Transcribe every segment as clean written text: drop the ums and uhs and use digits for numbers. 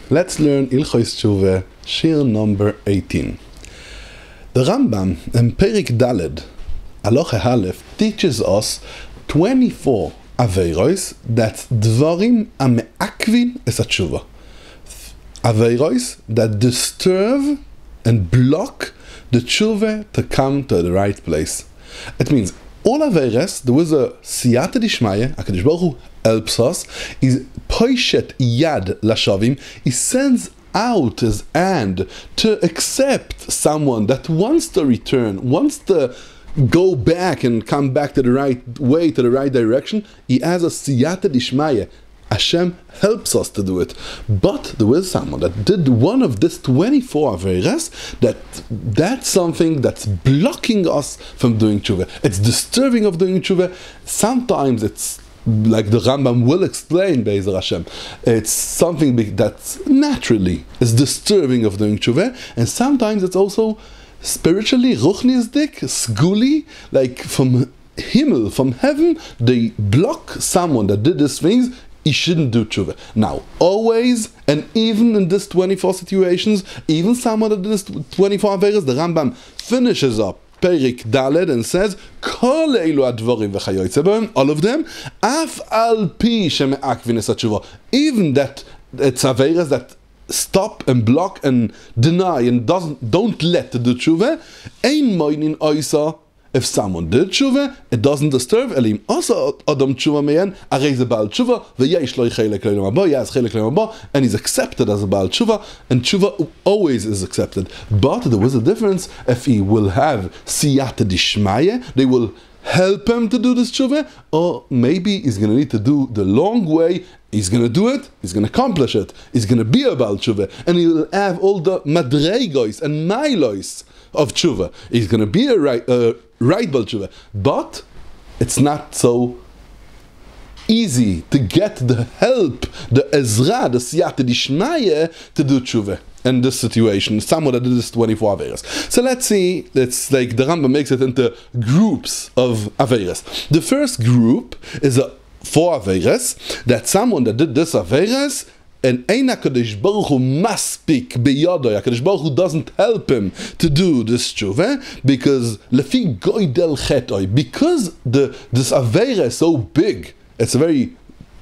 Let's learn Ilchos Teshuvah, Shir number 18. The Rambam in Perik Daled, Halacha Aleph, teaches us 24 aveiros that dvarim ameakvin es teshuva. Aveiros that disturb and block the teshuva to come to the right place. It means all aveiros, there was a siyata dishmaya, HaKadosh Baruch Hu helps us, is poishet yad lashavim, he sends out his hand to accept someone that wants to return, wants to go back and come back to the right way, to the right direction. He has a siyata dishmaya. Hashem helps us to do it. But there was someone that did one of these 24 aveiros, that's something that's blocking us from doing tshuva. It's disturbing of doing tshuva. Sometimes it's like the Rambam will explain, Be'ezer Hashem, it's something that's naturally is disturbing of doing tshuva, and sometimes it's also spiritually, ruchnisdik, sguli, like from Himmel, from heaven, they block someone that did these things. He shouldn't do tshuva. Now, always, and even in this 24 situations, even someone that did this 24 aveiros, the Rambam finishes up Perik Daled and says, Kol eilu advarim v'chayotze b'hem, all of them, af al pi sheme'akvin es teshuva. Even that it's aveiros that stop and block and deny and don't let the tshuva, ein moinin oisa. If someone did tshuva, it doesn't disturb. Elim also adam tshuva meyan arei baal tshuva v'yesh lo chelek le'olam haba, he has chelek le'olam haba, and he's accepted as a baal tshuva, and tshuva always is accepted. But there was a difference if he will have siyata dishmaya, they will help him to do this tshuva, or maybe he's going to need to do the long way. He's going to do it, he's going to accomplish it, he's going to be a baal tshuva, and he will have all the madreigos and mailos of tshuva. He's going to be a right baal tshuva, but it's not so easy to get the help, the ezra, the siyata dishmaya to do tshuva in this situation. Someone that did this 24 aveiros. So let's see, it's like the Rambam makes it into groups of aveiros. The first group is 4 aveiros, that someone that did this aveiros, and ein HaKadosh Baruch Hu maspik beyadoi, HaKadosh Baruch Hu doesn't help him to do this tshuva, because lefi goydel chetoi, because this aveira is so big, it's a very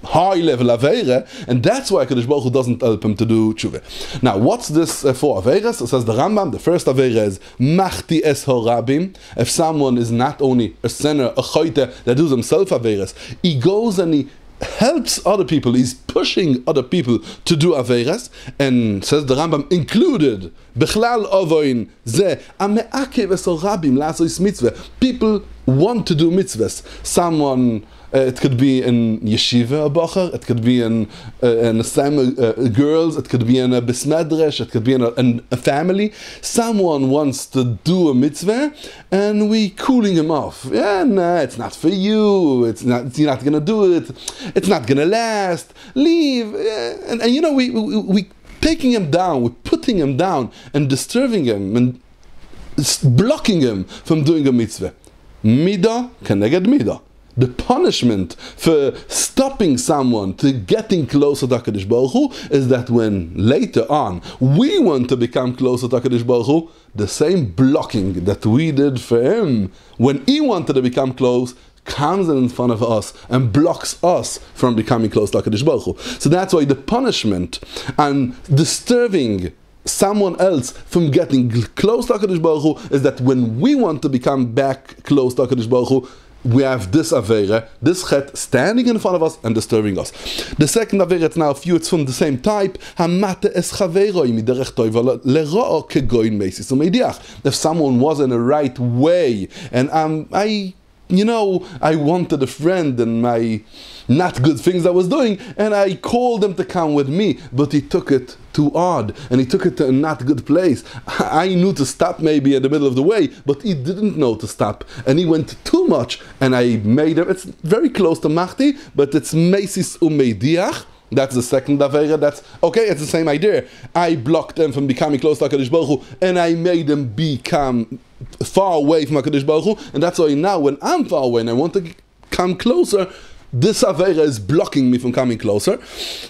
high level aveira, and that's why HaKadosh Baruch Hu doesn't help him to do tshuva. Now, what's this for aveiros? It says the Rambam, the first aveira is machti es horabim. If someone is not only a sinner, a choite that does himself aveiros, he goes and he helps other people, he's pushing other people to do aveiros, and says the Rambam included bechlal ovoin ze ameakev es horabim lasos mitzvah. People want to do mitzvahs. Someone, it could be in yeshiva, a bacher, it could be in girls, it could be in a besmedresh, it could be in a family. Someone wants to do a mitzvah, and we cooling him off. Yeah, nah, it's not for you, you're not going to do it, it's not going to last, leave. And you know, we taking him down, we're putting him down, and disturbing him, and blocking him from doing a mitzvah. Midah כנגד midah. The punishment for stopping someone to getting closer to HaKadosh Baruch Hu is that when later on we want to become closer to HaKadosh Baruch Hu, the same blocking that we did for him when he wanted to become close comes in front of us and blocks us from becoming close to HaKadosh Baruch Hu. So that's why the punishment and disturbing someone else from getting close to HaKadosh Baruch Hu is that when we want to become back close to HaKadosh Baruch Hu, we have this aveira, this chet, standing in front of us and disturbing us. The second aveira, it's now a few, it's from the same type. If someone was in the right way, and I wanted a friend and my not good things I was doing, and I called him to come with me, but he took it too odd, and he took it to a not good place. I knew to stop maybe in the middle of the way, but he didn't know to stop, and he went too much, and I made him, it's very close to machti, but it's mesis umeidiach. That's the second aveira. That's okay, it's the same idea. I blocked them from becoming close to HaKadosh Baruch Hu, and I made them become far away from HaKadosh Baruch Hu, and that's why now when I'm far away and I want to come closer, this aveira is blocking me from coming closer.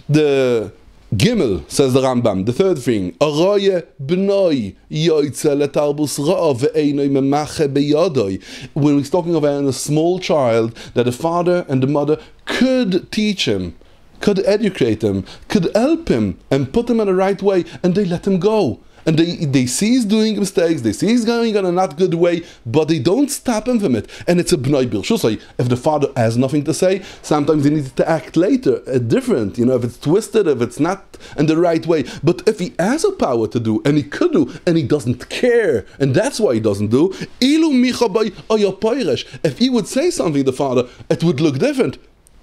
The Gimel, says the Rambam, the third thing, Aroye b'noi yoytze letarbus ra'a ve'einoi memache beyodoi. When he's talking about a small child, that the father and the mother could teach him, could educate him, could help him, and put him in the right way, and they let him go. And they see he's doing mistakes, they see he's going in a not good way, but they don't stop him from it. And it's a b'noi birshusai. If the father has nothing to say, sometimes he needs to act later, different, if it's twisted, if it's not in the right way. But if he has a power to do, and he could do, and he doesn't care, and that's why he doesn't do, if he would say something, the father, it would look different.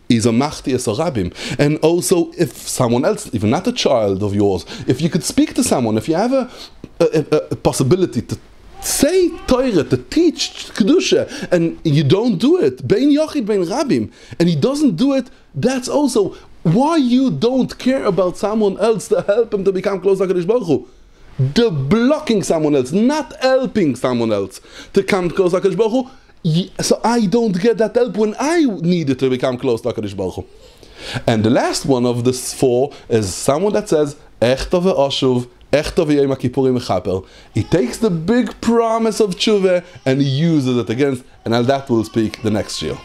He's a machtias rabim. And also, if someone else, even not a child of yours, if you could speak to someone, if you have a possibility to say Torah, to teach Kedusha, and you don't do it, bein yochid, bein rabim, and he doesn't do it, that's also why you don't care about someone else to help him to become close to HaKadosh Baruch Hu. The blocking someone else, not helping someone else to come close to HaKadosh Baruch Hu. So I don't get that help when I needed to become close to HaKadosh Baruch Hu. And the last one of this four is someone that says, Echta ve'oshuv, Echta ve'yom Kippurim mechaper. He takes the big promise of Teshuvah and he uses it against, and that we'll speak the next year.